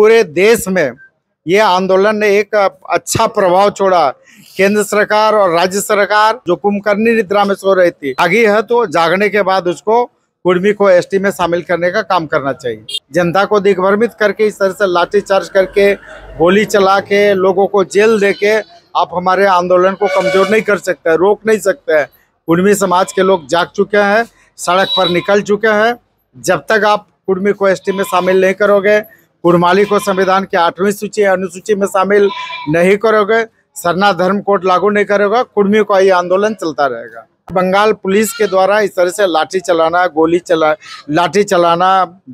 पूरे देश में ये आंदोलन ने एक अच्छा प्रभाव छोड़ा। केंद्र सरकार और राज्य सरकार जो कुंभकर्णी निद्रा में सो रही थी, जागी है तो जागने के बाद उसको कुर्मी को एसटी में शामिल करने का काम करना चाहिए। जनता को दिग्भ्रमित करके, इस तरह से लाठीचार्ज करके, गोली चला के, लोगों को जेल देके आप हमारे आंदोलन को कमजोर नहीं कर सकते, रोक नहीं सकते हैं। कुर्मी समाज के लोग जाग चुके हैं, सड़क पर निकल चुके हैं। जब तक आप कुर्मी को एसटी में शामिल नहीं करोगे, कुर्माली को संविधान की 8वीं सूची अनुसूची में शामिल नहीं करोगे, सरना धर्म कोड लागू नहीं करोगे, कुर्मी का ये आंदोलन चलता रहेगा। बंगाल पुलिस के द्वारा इस तरह से लाठी चलाना,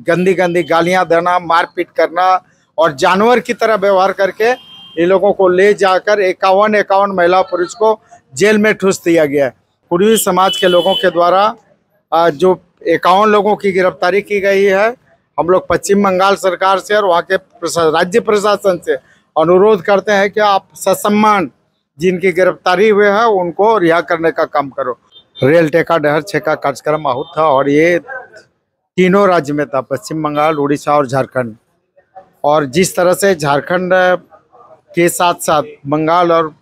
गंदी गंदी गालियां देना, मारपीट करना और जानवर की तरह व्यवहार करके ये लोगों को ले जाकर 51 महिला पुरुष को जेल में ठूस दिया गया है। कुर्मी समाज के लोगों के द्वारा जो 51 लोगों की गिरफ्तारी की गई है, हम लोग पश्चिम बंगाल सरकार से और वहाँ के राज्य प्रशासन से अनुरोध करते हैं कि आप ससम्मान जिनकी गिरफ्तारी हुए है उनको रिहा करने का काम करो। रेल टेका डहर छेका कार्यक्रम आहूत था और ये तीनों राज्य में था, पश्चिम बंगाल, उड़ीसा और झारखंड। और जिस तरह से झारखंड के साथ साथ बंगाल और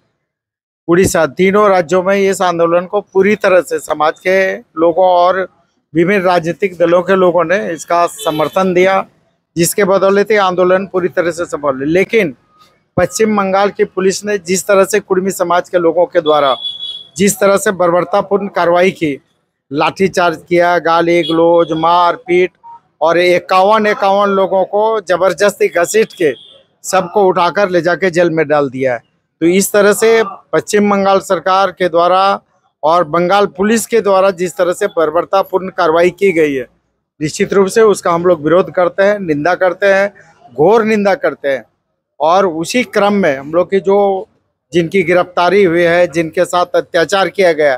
उड़ीसा तीनों राज्यों में इस आंदोलन को पूरी तरह से समाज के लोगों और विभिन्न राजनीतिक दलों के लोगों ने इसका समर्थन दिया, जिसके बदौलत आंदोलन पूरी तरह से सफल है। लेकिन पश्चिम बंगाल की पुलिस ने जिस तरह से कुर्मी समाज के लोगों के द्वारा जिस तरह से बर्बरतापूर्ण कार्रवाई की, लाठीचार्ज किया, गाली गलौज, मार पीट और 51 लोगों को जबरदस्ती घसीट के सबको उठाकर ले जाके जेल में डाल दिया है। तो इस तरह से पश्चिम बंगाल सरकार के द्वारा और बंगाल पुलिस के द्वारा जिस तरह से बर्बरतापूर्ण कार्रवाई की गई है, निश्चित रूप से उसका हम लोग विरोध करते हैं, निंदा करते हैं, घोर निंदा करते हैं। और उसी क्रम में हम लोग की जिनकी गिरफ्तारी हुई है, जिनके साथ अत्याचार किया गया,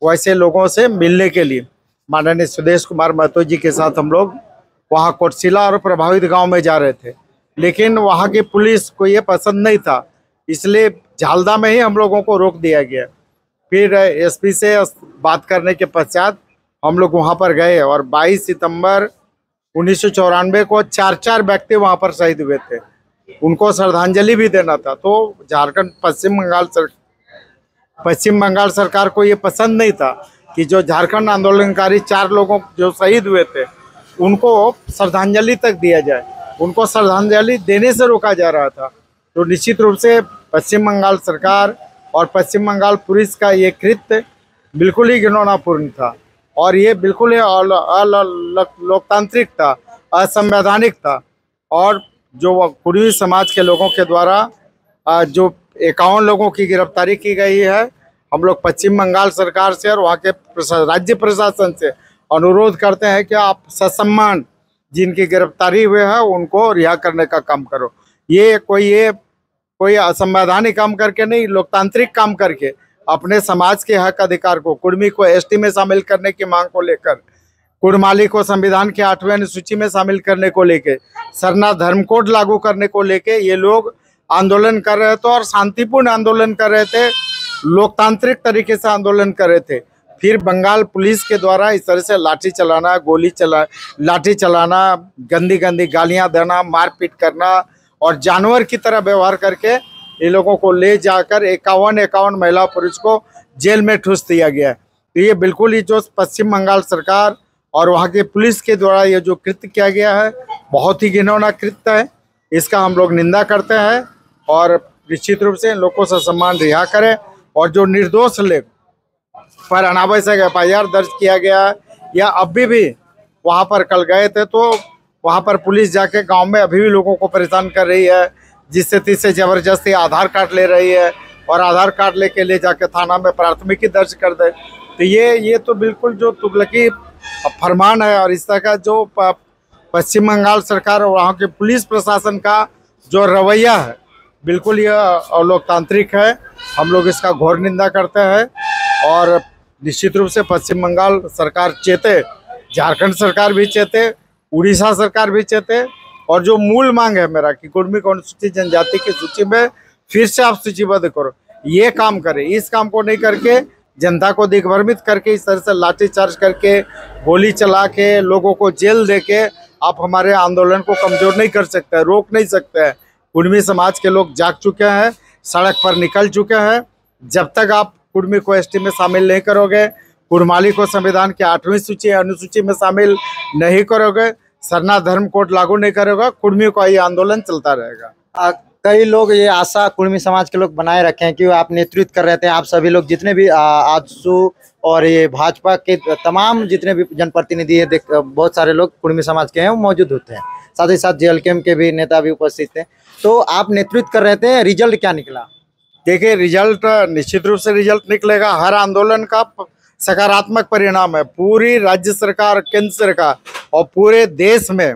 वैसे लोगों से मिलने के लिए माननीय सुदेश कुमार महतो जी के साथ हम लोग वहाँ कोटशिला और प्रभावित गांव में जा रहे थे। लेकिन वहाँ की पुलिस को ये पसंद नहीं था, इसलिए झालदा में ही हम लोगों को रोक दिया गया। फिर एसपी से बात करने के पश्चात हम लोग वहाँ पर गए और 22 सितंबर 1994 को 4 व्यक्ति वहाँ पर शहीद हुए थे, उनको श्रद्धांजलि भी देना था। तो झारखंड पश्चिम बंगाल सरकार को ये पसंद नहीं था कि जो झारखंड आंदोलनकारी 4 लोगों जो शहीद हुए थे उनको श्रद्धांजलि तक दिया जाए, उनको श्रद्धांजलि देने से रोका जा रहा था। तो निश्चित रूप से पश्चिम बंगाल सरकार और पश्चिम बंगाल पुलिस का ये कृत्य बिल्कुल ही घिनौनापूर्ण था और ये बिल्कुल ही लोकतांत्रिक था, असंवैधानिक था। और जो कुर्मी समाज के लोगों के द्वारा जो 51 लोगों की गिरफ्तारी की गई है, हम लोग पश्चिम बंगाल सरकार से और वहाँ के राज्य प्रशासन से अनुरोध करते हैं कि आप ससम्मान जिनकी गिरफ्तारी हुए है उनको रिहा करने का काम करो। ये कोई असंवैधानिक काम करके नहीं, लोकतांत्रिक काम करके अपने समाज के हक अधिकार को, कुर्मी को एसटी में शामिल करने की मांग को लेकर, कुर्माली को संविधान की 8वीं अनुसूची में शामिल करने को लेके, सरना धर्म कोड लागू करने को लेके ये लोग आंदोलन कर रहे थे और शांतिपूर्ण आंदोलन कर रहे थे, लोकतांत्रिक तरीके से आंदोलन कर रहे थे। फिर बंगाल पुलिस के द्वारा इस तरह से लाठी चलाना, गंदी गंदी गालियां देना, मारपीट करना और जानवर की तरह व्यवहार करके ये लोगों को ले जाकर 51 महिला पुरुष को जेल में ठूस दिया गया है। तो ये बिल्कुल ही जो पश्चिम बंगाल सरकार और वहाँ के पुलिस के द्वारा ये जो कृत्य किया गया है, बहुत ही घिनौना कृत्य है। इसका हम लोग निंदा करते हैं और निश्चित रूप से इन लोगों को ससम्मान रिहा करें और जो निर्दोष लोग पर अनावश्यक FIR दर्ज किया गया है या अभी भी वहाँ पर कल गए थे तो वहाँ पर पुलिस जाके गांव में अभी भी लोगों को परेशान कर रही है, जिससे तीसरे जबरदस्ती आधार कार्ड ले रही है और आधार कार्ड लेके ले जाके थाना में प्राथमिकी दर्ज कर दे। तो ये तो बिल्कुल जो तुगलकी फरमान है और इस तरह का जो पश्चिम बंगाल सरकार और वहाँ के पुलिस प्रशासन का जो रवैया है बिल्कुल यह अलोकतांत्रिक है। हम लोग इसका घोर निंदा करते हैं और निश्चित रूप से पश्चिम बंगाल सरकार चेते, झारखंड सरकार भी चेते, उड़ीसा सरकार भी चेते। और जो मूल मांग है मेरा कि कुर्मी को अनुसूचित जनजाति की सूची में फिर से आप सूचीबद्ध करो, ये काम करें। इस काम को नहीं करके जनता को दिग्भ्रमित करके इस तरह से लाठीचार्ज करके, गोली चला के, लोगों को जेल दे के आप हमारे आंदोलन को कमजोर नहीं कर सकते, रोक नहीं सकते। कुर्मी समाज के लोग जाग चुके हैं, सड़क पर निकल चुके हैं। जब तक आप कुर्मी को एसटी में शामिल नहीं करोगे, कुर्माली को संविधान की 8वीं सूची अनुसूची में शामिल नहीं करोगे, सरना धर्म कोड लागू नहीं करोगे, कुर्मी का ये आंदोलन चलता रहेगा। कई लोग ये आशा कुर्मी समाज के लोग बनाए रखे हैं कि आप नेतृत्व कर रहे थे, आप सभी लोग जितने भी आजसू और ये भाजपा के तमाम जितने भी जनप्रतिनिधि है, बहुत सारे लोग कुर्मी समाज के हैं, वो मौजूद होते हैं। साथ ही साथ जेएलकेएम के भी नेता भी उपस्थित थे। तो आप नेतृत्व कर रहे थे, रिजल्ट क्या निकला? देखिए, रिजल्ट निश्चित रूप से रिजल्ट निकलेगा। हर आंदोलन का सकारात्मक परिणाम है। पूरी राज्य सरकार, केंद्र सरकार और पूरे देश में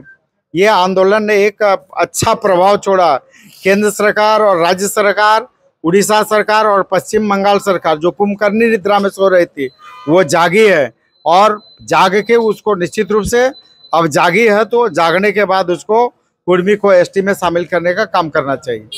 ये आंदोलन ने एक अच्छा प्रभाव छोड़ा। केंद्र सरकार और राज्य सरकार, उड़ीसा सरकार और पश्चिम बंगाल सरकार जो कुंभकर्णी निद्रा में सो रही थी, वो जागी है और जाग के उसको निश्चित रूप से अब जागी है, तो जागने के बाद उसको कुर्मी को एसटी में शामिल करने का काम करना चाहिए।